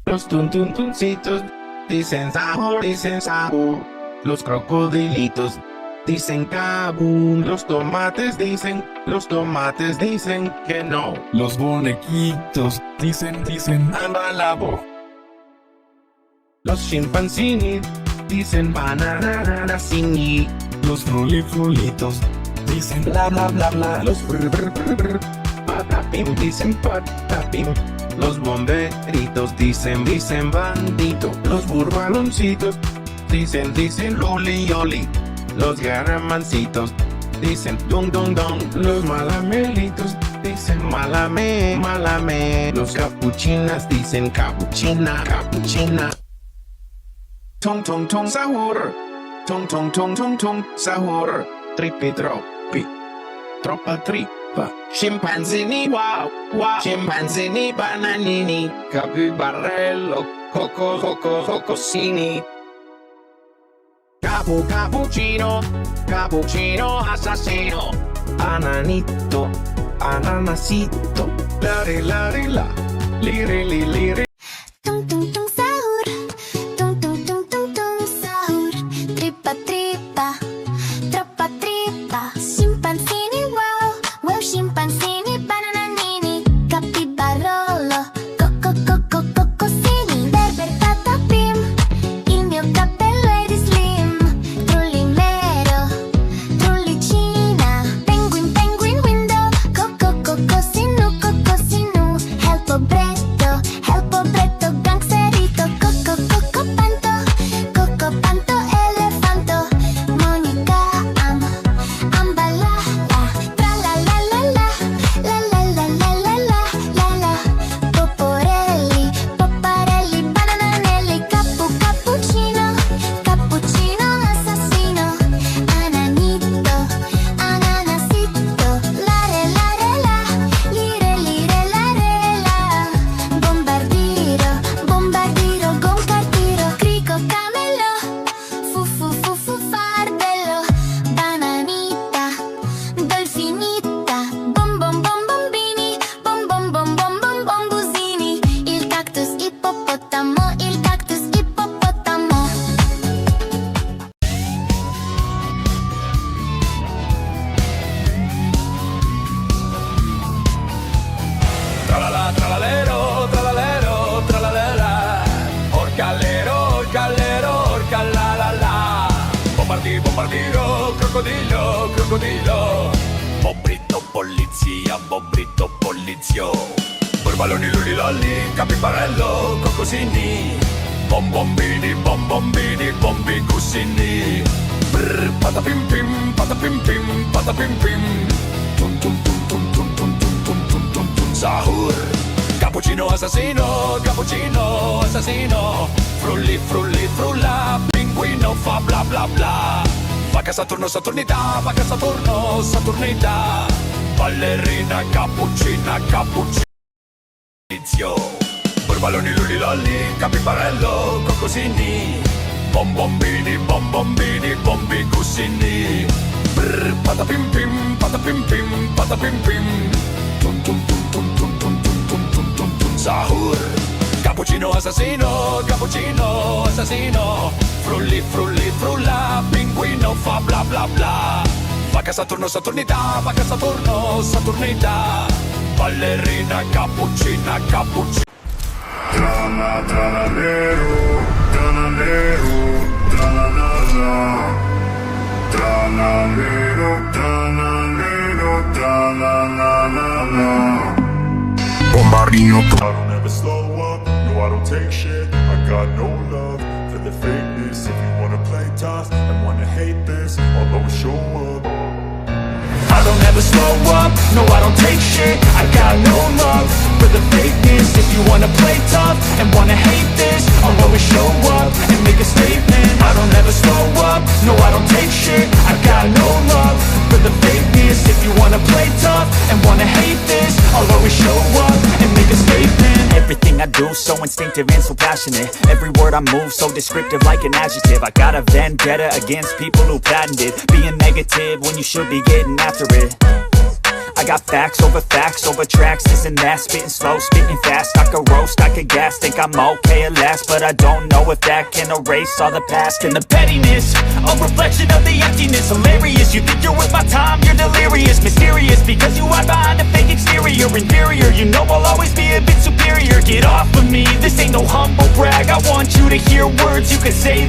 Los tuntuncitos dicen sahur, dicen sahur. Los crocodilitos dicen kabum. Los tomates dicen que no. Los bonequitos dicen Ambalabo. Los chimpancini dicen bananasini. Los frulitos dicen Bla bla bla bla. Los brr, patapim dicen patapim. Los bomberitos dicen bandito. Los burbaloncitos dicen oli oli. Los garamancitos dicen dong dong dong. Los malamelitos dicen malame. Los capuchinas dicen capuchina. Tong sahur. Tong sahur. Tripi tropa tripa. Scimpanzini wow. Scimpanzini bananini. Capibarello cocosini. Cappuccino assassino. Ananito, ananasito. La. Liri. Tung tung tung sahur, tung sahur, tripa tropa tripa, scimpanzini wow, scimpanzini bananini, capibarolo, cocosini, berber patapim, il mio cappello è di slim, trullimero, trullicina, penguin window, cocosinu, helpo bretto, gangsterito, coco panto, elefanto, Monica ambalala, tralalalala, la, poporelli, bananelli, cappuccino assassino, ananito, ananasito, la, lire, la, bombardiro, goncartiro, Frigo Camelo, fu, fardello, bananita, dolfinita, bombini, bombusini, il cactus ippopotamo. Tralala, tralalero, tralalera. Orcalero, orcalalala. Bombardiro, crocodilo. Bombrito, polizio. Burbaloni, lulilolli, capibarello, cocosini. Bombini, bombicusini. Brr, patapim pim. Tum, sahur. Cappuccino assassino. Frulla, pinguino fa bla bla bla. Vacca Saturnità. Ballerina, cappuccina. Burbaloni, lulilolli, capibarello, cocosini. Bombini, bombicusini. Brr, patapim pim. Tum, sahur. Cappuccino assassino. Frulla, pinguino fa bla bla bla. Vacca Saturnità. Ballerina, cappuccina. Tralalero, tralalala. Tralalero, tralalala. Bombardino. I don't ever slow up, no I don't take shit. I got no love for the fakeness. If you wanna play tough and wanna hate this, I'll always show up. I don't ever slow up, no I don't take shit. I got no love for the fakeness. If you wanna play tough and wanna hate this, I'll always show up and make a statement. I don't ever slow up, no I don't take shit. I got no love for the fakeness. If you wanna play tough and wanna hate this, I'll always show up and make a statement. Everything I do so instinctive and so passionate. Every word I move so descriptive like an adjective. I got a vendetta against people who patented being negative when you should be getting after it. I got facts over tracks, this and that. Spitting slow, spitting fast, I could roast, I could gas. Think I'm okay at last, but I don't know if that can erase all the past. And the pettiness, a reflection of the emptiness. Hilarious, you think you're worth my time, you're delirious. Mysterious, because you hide behind a fake exterior. Inferior, you know I'll always be a bit superior. Get off of me, this ain't no humble brag. I want you to hear words you can say that